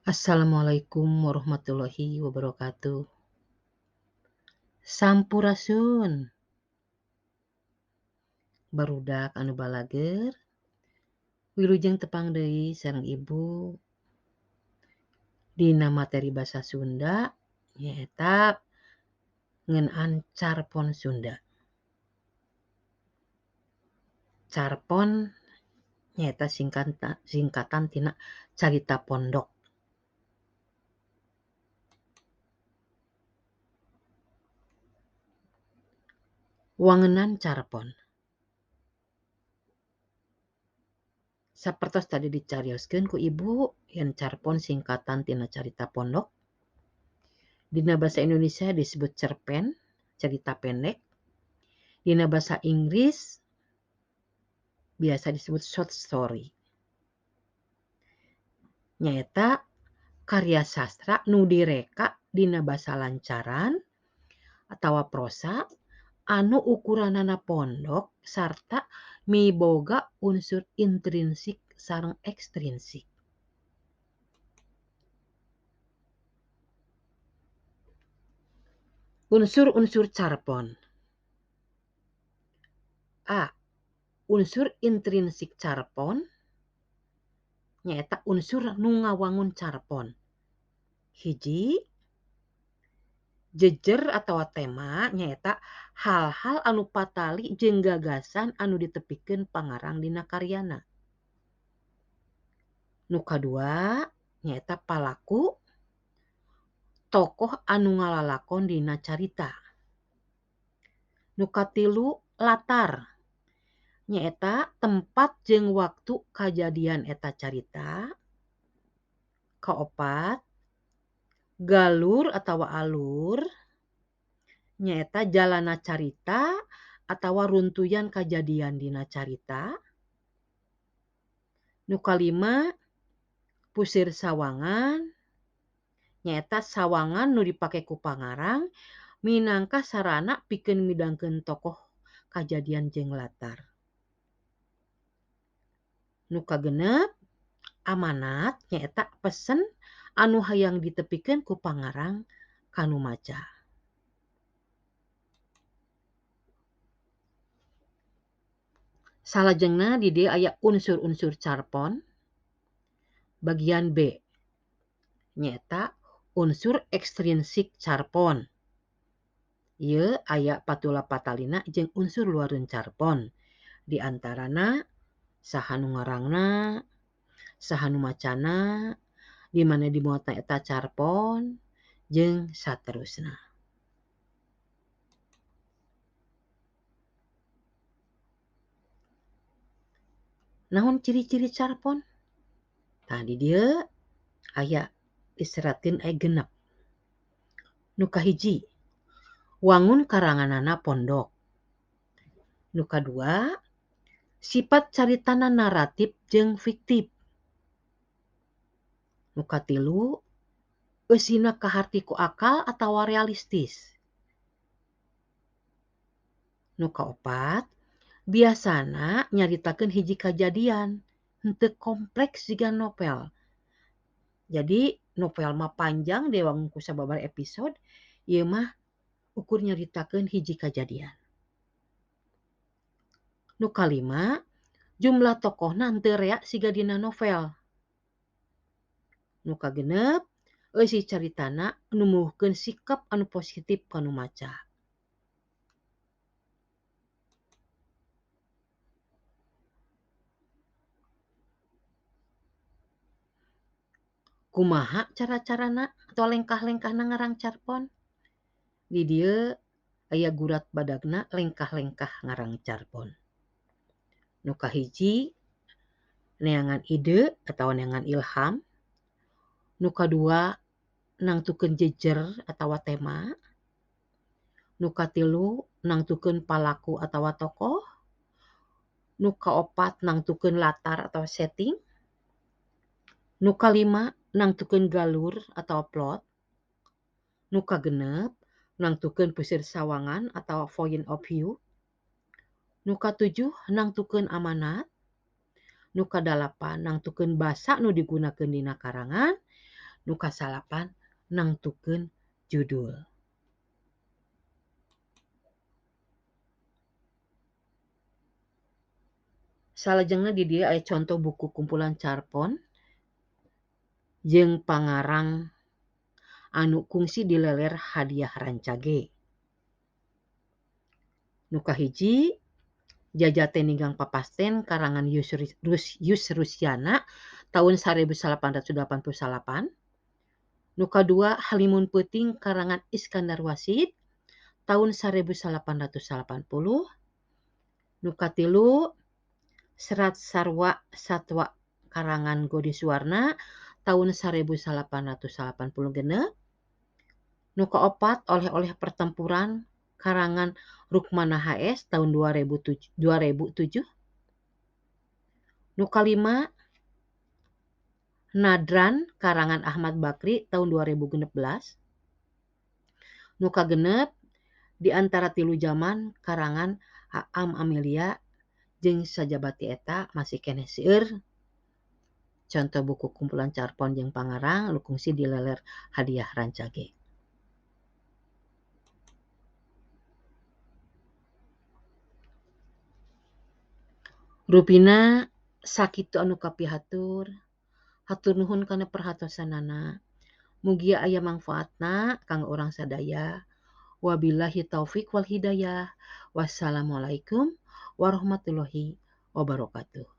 Assalamualaikum warahmatullahi wabarakatuh. Sampurasun, barudak anu balager, wilujeng tepang deui sareng Ibu dina materi basa Sunda nyaeta ngeunaan carpon Sunda. Carpon nyaeta singkatan tina carita pondok. Wangeunaan carpon. Sapertos tadi dicarioskeun ku Ibu, yen carpon singkatan tina carita pondok. Dina basa Indonesia disebut cerpen, cerita pendek. Dina basa Inggris biasa disebut short story. Nyaeta karya sastra nu direka dina basa lancaran atawa prosa anu ukuranana pondok sarta miboga unsur intrinsik sareng ekstrinsik. Unsur-unsur carpon. A. Unsur intrinsik carpon nyaeta unsur nu ngawangun carpon. Hiji, jejer atawa tema nyaeta hal-hal anu patali jeung gagasan anu ditepikeun pangarang dina karyana. Nu kadua nyaeta palaku, tokoh anu ngalalakon dina carita. Nu katilu latar, nyaeta tempat jeung waktu kajadian eta carita. Kaopat, galur atawa alur, nyaeta jalana carita atawa runtuyan kajadian dina carita. Nu kalima, pusir sawangan, nyaeta sawangan nu dipake ku pangarang minangka sarana pikeun midangkeun tokoh kajadian jeung latar. Nu kagenep, amanat nyaeta pesen anu hayang ditepikeun ku pangarang ka nu maca. Salajengna di dieu aya unsur-unsur carpon. Bagian B nyaeta unsur ekstrinsik carpon. Ieu aya patula patalina jeung unsur luareun carpon. Di antarana saha nu ngarangna, saha nu macana, di mana dimuatna eta carpon, jeung saterusna. Naon ciri-ciri carpon? Tah di dieu aya diseratkeun aya 6. Nu kahiji, wangun karanganana pondok. Nu kadua, sifat caritana naratif jeung fiktif. Nu katilu, eusina kaharti ku akal atawa realistis. Nu kaopat, biasana nyaritakeun hiji kajadian, henteu kompleks jiga novel. Jadi novel mah panjang diwangun ku sababaraha episode, ieu mah ukur nyaritakeun hiji kajadian. Nu kalima, jumlah tokohna henteu rea siga dina novel. Nu kagenep, eusi caritana numbuhkeun sikap anu positif ka nu maca. Kumaha cara-carana atau lengkah-lengkahna ngarang carpon? Di dieu aya gurat badagna lengkah-lengkah ngarang carpon. Nu kahiji, neangan ide atawa neangan ilham. Nu kadua, nangtukeun jejer atawa tema. Nu katilu, nangtukeun palaku atawa tokoh. Nu kaopat, nangtukeun latar atawa setting. Nu kalima, nangtukeun galur atawa plot. Nu kagenep, nangtukeun pusir sawangan atawa point of view. Nu katujuh, nangtukeun amanat. Nu kadalapan, nangtukeun basa nu digunakeun dina karangan. Nu kasalapan nangtukeun judul. Salajengna di dieu aya contoh buku kumpulan carpon jeung pangarang anu kungsi dileler hadiah rancage. Nu kahiji Jajate Ninggang Papasten karangan Yus Rusyana tahun 1888. Nu kadua Halimun Peuting karangan Iskandar Wasid tahun 1880. Nu katilu Serat Sarwa Satwa karangan Godi Suwarna tahun 1886. Nu kaopat Oleh-oleh Pertempuran karangan Rukmana HS tahun 2007. Nu kalima Nadran karangan Ahmad Bakri tahun 2016. Nu kagenep Di Antara Tilu Zaman karangan Aam Amelia jeung sajabati eta masih keneh seueur contoh buku kumpulan carpon jeung pangarang nu kungsi dileler hadiah rancage. Rupina sakitu anu kapihatur. Hatur nuhun kana perhatosanana. Mugia aya mangfaatna kanggo urang sadaya. Wabillahi taufik wal hidayah. Wassalamualaikum warahmatullahi wabarakatuh.